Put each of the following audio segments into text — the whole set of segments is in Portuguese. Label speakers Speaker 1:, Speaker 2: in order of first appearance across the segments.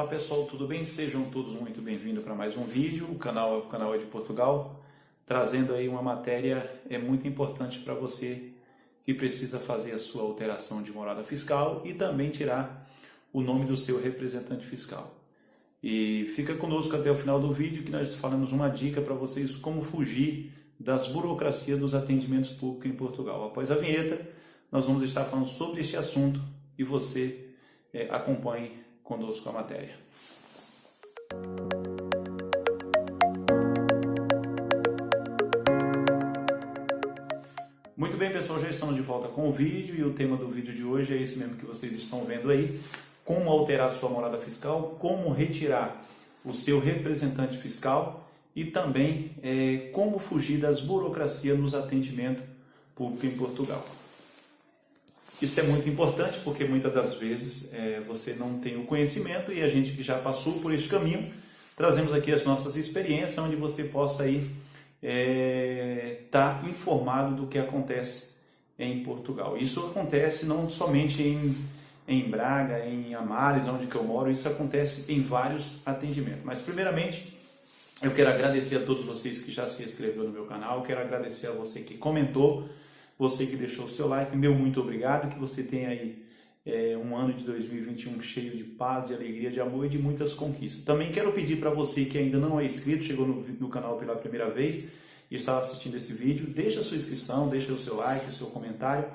Speaker 1: Olá pessoal, tudo bem? Sejam todos muito bem-vindos para mais um vídeo. O canal é de Portugal, trazendo aí uma matéria muito importante para você que precisa fazer a sua alteração de morada fiscal e também tirar o nome do seu representante fiscal. E fica conosco até o final do vídeo que nós falamos uma dica para vocês como fugir das burocracias dos atendimentos públicos em Portugal. Após a vinheta, nós vamos estar falando sobre este assunto e você acompanhe conosco a matéria. Muito bem, pessoal, já estamos de volta com o vídeo e o tema do vídeo de hoje é esse mesmo que vocês estão vendo aí: como alterar sua morada fiscal, como retirar o seu representante fiscal e também como fugir das burocracias nos atendimentos públicos em Portugal. Isso é muito importante porque muitas das vezes você não tem o conhecimento e a gente que já passou por esse caminho, trazemos aqui as nossas experiências onde você possa aí estar informado do que acontece em Portugal. Isso acontece não somente em Braga, em Amares, onde que eu moro, isso acontece em vários atendimentos. Mas primeiramente, eu quero agradecer a todos vocês que já se inscreveram no meu canal, quero agradecer a você que comentou, você que deixou o seu like, meu muito obrigado, que você tenha aí um ano de 2021 cheio de paz, de alegria, de amor e de muitas conquistas. Também quero pedir para você que ainda não é inscrito, chegou no canal pela primeira vez e está assistindo esse vídeo, deixa a sua inscrição, deixa o seu like, o seu comentário,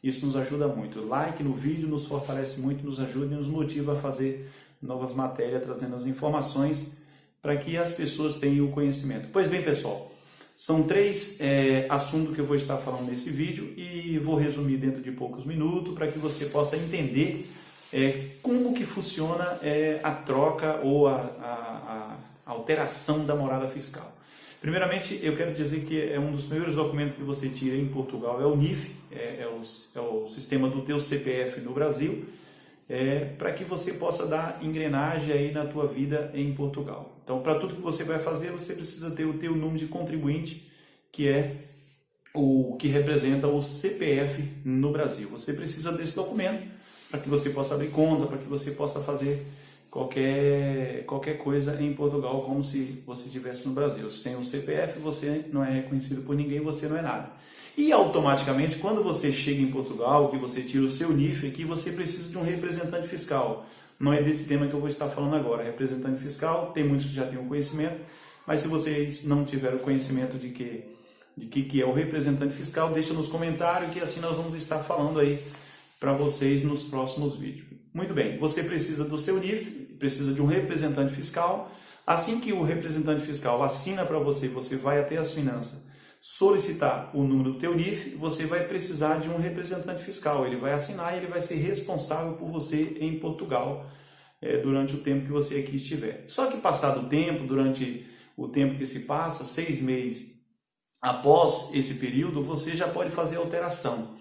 Speaker 1: isso nos ajuda muito. O like no vídeo nos fortalece muito, nos ajuda e nos motiva a fazer novas matérias, trazendo as informações para que as pessoas tenham o conhecimento. Pois bem, pessoal, são três assuntos que eu vou estar falando nesse vídeo e vou resumir dentro de poucos minutos para que você possa entender como que funciona a troca ou a alteração da morada fiscal. Primeiramente, eu quero dizer que um dos primeiros documentos que você tira em Portugal é o NIF, é o sistema do teu CPF no Brasil, para que você possa dar engrenagem aí na tua vida em Portugal. Então, para tudo que você vai fazer, você precisa ter o teu número de contribuinte, que é o que representa o CPF no Brasil. Você precisa desse documento para que você possa abrir conta, para que você possa fazer qualquer coisa em Portugal, como se você estivesse no Brasil. Sem o CPF, você não é reconhecido por ninguém, você não é nada. E automaticamente, quando você chega em Portugal, que você tira o seu NIF aqui, você precisa de um representante fiscal. Não é desse tema que eu vou estar falando agora. Representante fiscal, tem muitos que já têm o conhecimento, mas se vocês não tiverem o conhecimento de que é o representante fiscal, deixa nos comentários que assim nós vamos estar falando aí para vocês nos próximos vídeos. Muito bem, você precisa do seu NIF, precisa de um representante fiscal. Assim que o representante fiscal assina para você, você vai até as finanças solicitar o número do teu NIF, você vai precisar de um representante fiscal. Ele vai assinar e ele vai ser responsável por você em Portugal durante o tempo que você aqui estiver. Só que passado o tempo, durante o tempo que se passa, 6 meses após esse período, você já pode fazer alteração.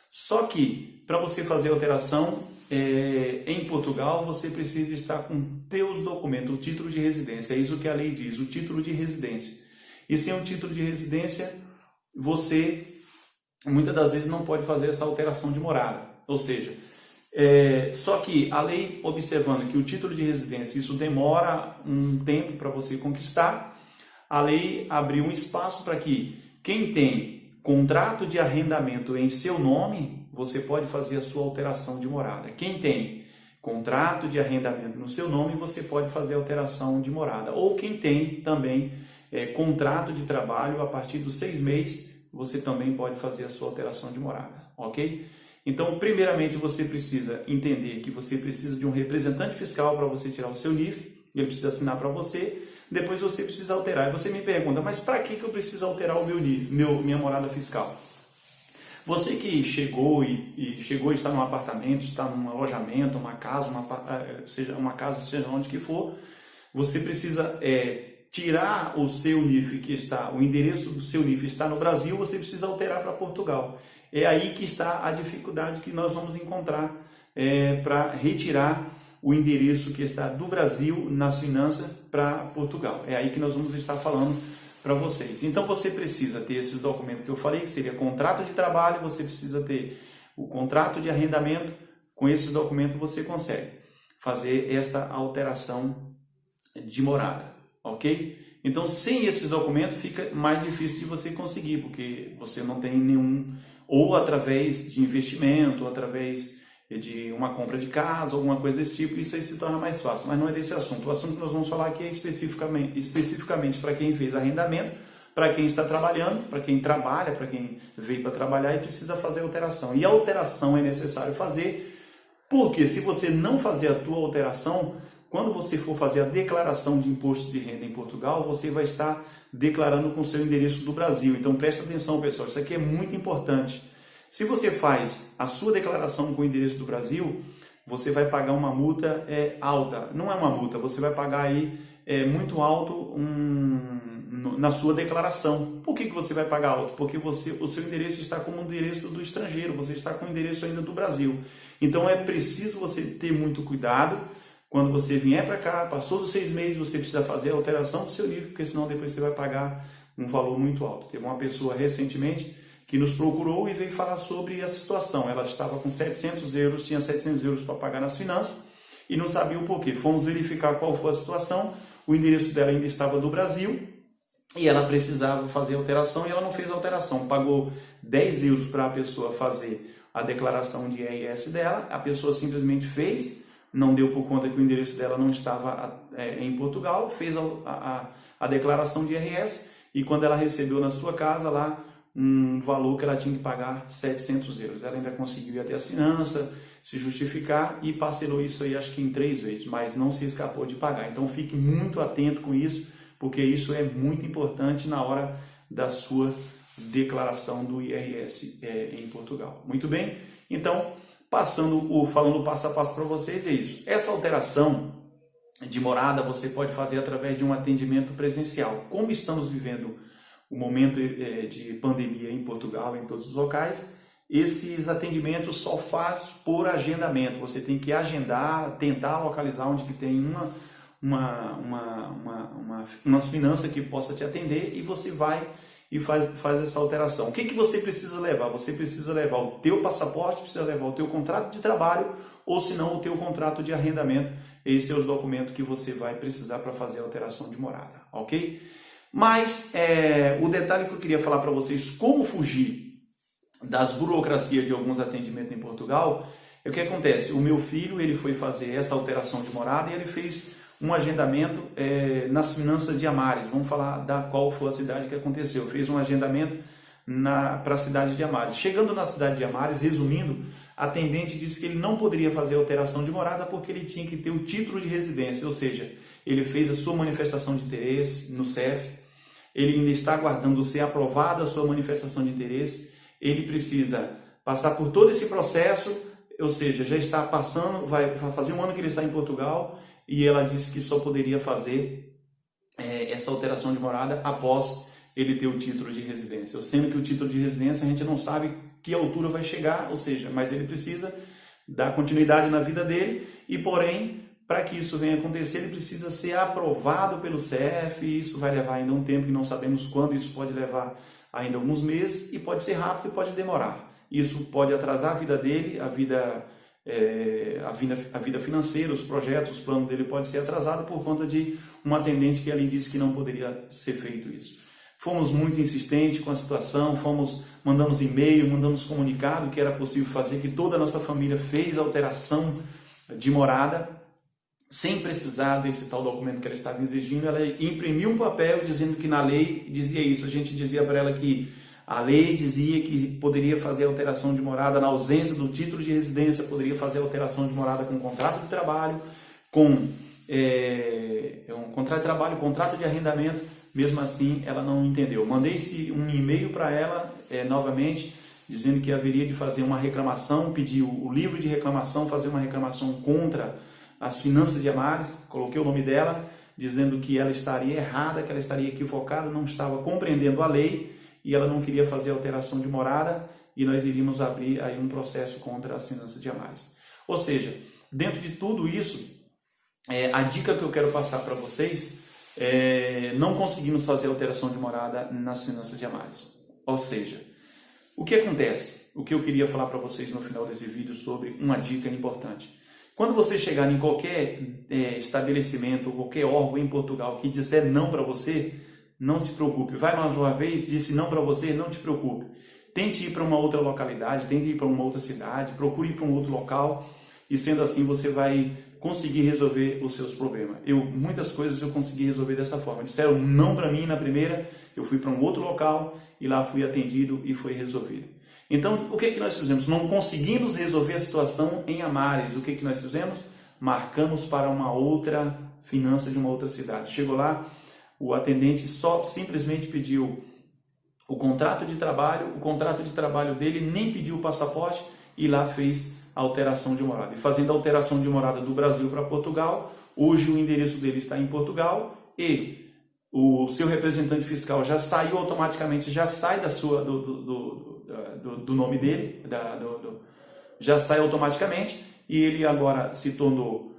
Speaker 1: Só que para você fazer alteração em Portugal, você precisa estar com teus documentos, o título de residência. É isso que a lei diz, o título de residência. E sem um título de residência, você muitas das vezes não pode fazer essa alteração de morada. Ou seja, só que a lei, observando que o título de residência, isso demora um tempo para você conquistar, a lei abriu um espaço para que quem tem contrato de arrendamento em seu nome, você pode fazer a sua alteração de morada. Quem tem contrato de arrendamento no seu nome, você pode fazer a alteração de morada. Ou quem tem também contrato de trabalho, a partir dos 6 meses, você também pode fazer a sua alteração de morada, ok? Então, primeiramente, você precisa entender que você precisa de um representante fiscal para você tirar o seu NIF, ele precisa assinar para você, depois você precisa alterar. E você me pergunta, mas para que eu preciso alterar o meu NIF, minha morada fiscal? Você que chegou e está num apartamento, está num alojamento, uma casa, seja onde que for, você precisa tirar o seu NIF o endereço do seu NIF está no Brasil, você precisa alterar para Portugal. É aí que está a dificuldade que nós vamos encontrar para retirar o endereço que está do Brasil nas finanças para Portugal. É aí que nós vamos estar falando para vocês. Então você precisa ter esses documentos que eu falei, que seria contrato de trabalho, você precisa ter o contrato de arrendamento, com esses documentos você consegue fazer esta alteração de morada, ok? Então, sem esses documentos fica mais difícil de você conseguir, porque você não tem nenhum, ou através de investimento, ou através de uma compra de casa, alguma coisa desse tipo, isso aí se torna mais fácil, mas não é desse assunto. O assunto que nós vamos falar aqui é especificamente para quem fez arrendamento, para quem está trabalhando, para quem trabalha, para quem veio para trabalhar e precisa fazer alteração. E a alteração é necessário fazer, porque se você não fazer a tua alteração, quando você for fazer a declaração de imposto de renda em Portugal, você vai estar declarando com o seu endereço do Brasil. Então presta atenção, pessoal, isso aqui é muito importante. Se você faz a sua declaração com o endereço do Brasil, você vai pagar uma multa alta. Não é uma multa, você vai pagar aí muito alto na sua declaração. Por que você vai pagar alto? Porque o seu endereço está como endereço do estrangeiro, você está com o endereço ainda do Brasil. Então é preciso você ter muito cuidado. Quando você vier para cá, passou dos 6 meses, você precisa fazer a alteração do seu nível, porque senão depois você vai pagar um valor muito alto. Teve uma pessoa recentemente que nos procurou e veio falar sobre a situação. Ela estava com 700 euros, tinha 700 euros para pagar nas finanças e não sabia o porquê. Fomos verificar qual foi a situação, o endereço dela ainda estava do Brasil e ela precisava fazer a alteração e ela não fez a alteração. Pagou 10 euros para a pessoa fazer a declaração de IRS dela, a pessoa simplesmente fez, não deu por conta que o endereço dela não estava em Portugal, fez a declaração de IRS e quando ela recebeu na sua casa lá um valor que ela tinha que pagar 700 euros. Ela ainda conseguiu ir até a finança, se justificar e parcelou isso aí acho que em 3 vezes, mas não se escapou de pagar. Então fique muito atento com isso, porque isso é muito importante na hora da sua declaração do IRS em Portugal. Muito bem? Então, falando passo a passo para vocês, é isso. Essa alteração de morada você pode fazer através de um atendimento presencial. Como estamos vivendo o momento de pandemia em Portugal, em todos os locais, esses atendimentos só faz por agendamento. Você tem que agendar, tentar localizar onde que tem umas finanças que possa te atender e você vai e faz essa alteração. O que você precisa levar? Você precisa levar o teu passaporte, precisa levar o teu contrato de trabalho ou se não o teu contrato de arrendamento. Esses são os documentos que você vai precisar para fazer a alteração de morada, ok? Mas o detalhe que eu queria falar para vocês, como fugir das burocracias de alguns atendimentos em Portugal, é o que acontece. O meu filho ele foi fazer essa alteração de morada e ele fez um agendamento nas finanças de Amares. Vamos falar qual foi a cidade que aconteceu. Fez um agendamento para a cidade de Amares. Chegando na cidade de Amares, resumindo, a atendente disse que ele não poderia fazer alteração de morada porque ele tinha que ter o título de residência, ou seja, ele fez a sua manifestação de interesse no CEF, ele ainda está aguardando ser aprovada a sua manifestação de interesse, ele precisa passar por todo esse processo, ou seja, já está passando, vai fazer um ano que ele está em Portugal, e ela disse que só poderia fazer essa alteração de morada após ele ter o título de residência. Sendo que o título de residência a gente não sabe que altura vai chegar, ou seja, mas ele precisa dar continuidade na vida dele e, porém, para que isso venha acontecer, ele precisa ser aprovado pelo CEF e isso vai levar ainda um tempo que não sabemos quando, isso pode levar ainda alguns meses e pode ser rápido e pode demorar. Isso pode atrasar a vida dele, a vida financeira, os projetos, os planos dele pode ser atrasado por conta de um atendente que ali disse que não poderia ser feito isso. Fomos muito insistentes com a situação, mandamos e-mail, mandamos comunicado que era possível fazer, que toda a nossa família fez a alteração de morada, sem precisar desse tal documento que ela estava exigindo. Ela imprimiu um papel dizendo que na lei dizia isso. A gente dizia para ela que a lei dizia que poderia fazer alteração de morada na ausência do título de residência, poderia fazer alteração de morada com contrato de trabalho, com um contrato de trabalho, contrato de arrendamento. Mesmo assim, ela não entendeu. Mandei um e-mail para ela novamente, dizendo que haveria de fazer uma reclamação, pedir o livro de reclamação, fazer uma reclamação contra as finanças de Amares. Coloquei o nome dela, dizendo que ela estaria errada, que ela estaria equivocada, não estava compreendendo a lei e ela não queria fazer alteração de morada e nós iríamos abrir aí um processo contra as finanças de Amares. Ou seja, dentro de tudo isso, a dica que eu quero passar para vocês não conseguimos fazer alteração de morada nas finanças de Amares. Ou seja, o que acontece? O que eu queria falar para vocês no final desse vídeo sobre uma dica importante. Quando você chegar em qualquer estabelecimento, qualquer órgão em Portugal que disser não para você, não se preocupe. Vai mais uma vez, disse não para você, não te preocupe. Tente ir para uma outra localidade, tente ir para uma outra cidade, procure ir para um outro local e sendo assim você vai conseguir resolver os seus problemas. Muitas coisas eu consegui resolver dessa forma. Disseram não para mim na primeira, eu fui para um outro local e lá fui atendido e foi resolvido. Então, o que nós fizemos? Não conseguimos resolver a situação em Amares. O que nós fizemos? Marcamos para uma outra finança de uma outra cidade. Chegou lá, o atendente só simplesmente pediu o contrato de trabalho dele, nem pediu o passaporte e lá fez a alteração de morada. E fazendo a alteração de morada do Brasil para Portugal, hoje o endereço dele está em Portugal e o seu representante fiscal já saiu automaticamente, já sai do nome dele, já sai automaticamente e ele agora se tornou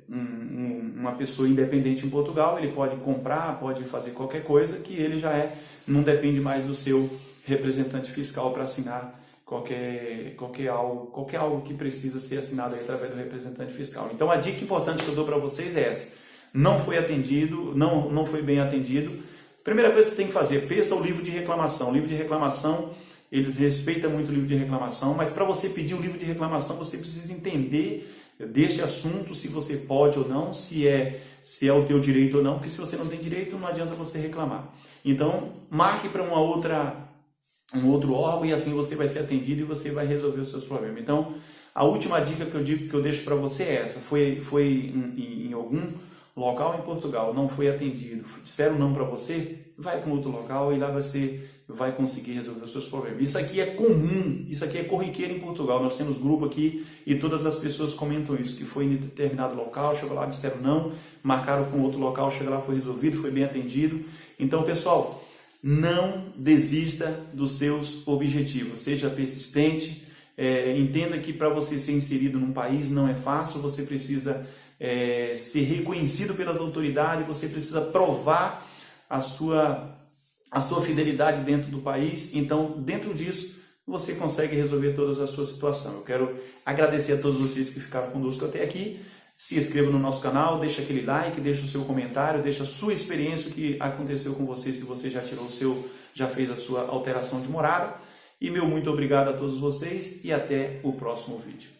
Speaker 1: uma pessoa independente em Portugal. Ele pode comprar, pode fazer qualquer coisa que ele já não depende mais do seu representante fiscal para assinar qualquer algo que precisa ser assinado aí através do representante fiscal. Então a dica importante que eu dou para vocês é essa: não foi atendido, não foi bem atendido. Primeira coisa que você tem que fazer, peça o livro de reclamação. O livro de reclamação, eles respeitam muito o livro de reclamação, mas para você pedir o livro de reclamação, você precisa entender deste assunto, se você pode ou não, se é o teu direito ou não, porque se você não tem direito, não adianta você reclamar. Então, marque para um outro órgão e assim você vai ser atendido e você vai resolver os seus problemas. Então, a última dica que eu deixo para você é essa: foi em algum local em Portugal, não foi atendido, disseram não para você, vai para um outro local e lá você vai conseguir resolver os seus problemas. Isso aqui é comum, isso aqui é corriqueiro em Portugal. Nós temos grupo aqui e todas as pessoas comentam isso, que foi em determinado local, chegou lá, disseram não, marcaram para um outro local, chegou lá, foi resolvido, foi bem atendido. Então, pessoal, não desista dos seus objetivos, seja persistente, entenda que para você ser inserido num país não é fácil, você precisa ser reconhecido pelas autoridades, você precisa provar a sua fidelidade dentro do país. Então, dentro disso, você consegue resolver todas as suas situações. Eu quero agradecer a todos vocês que ficaram conosco até aqui. Se inscreva no nosso canal, deixa aquele like, deixa o seu comentário, deixa a sua experiência, o que aconteceu com você, se você já fez a sua alteração de morada. E meu muito obrigado a todos vocês e até o próximo vídeo.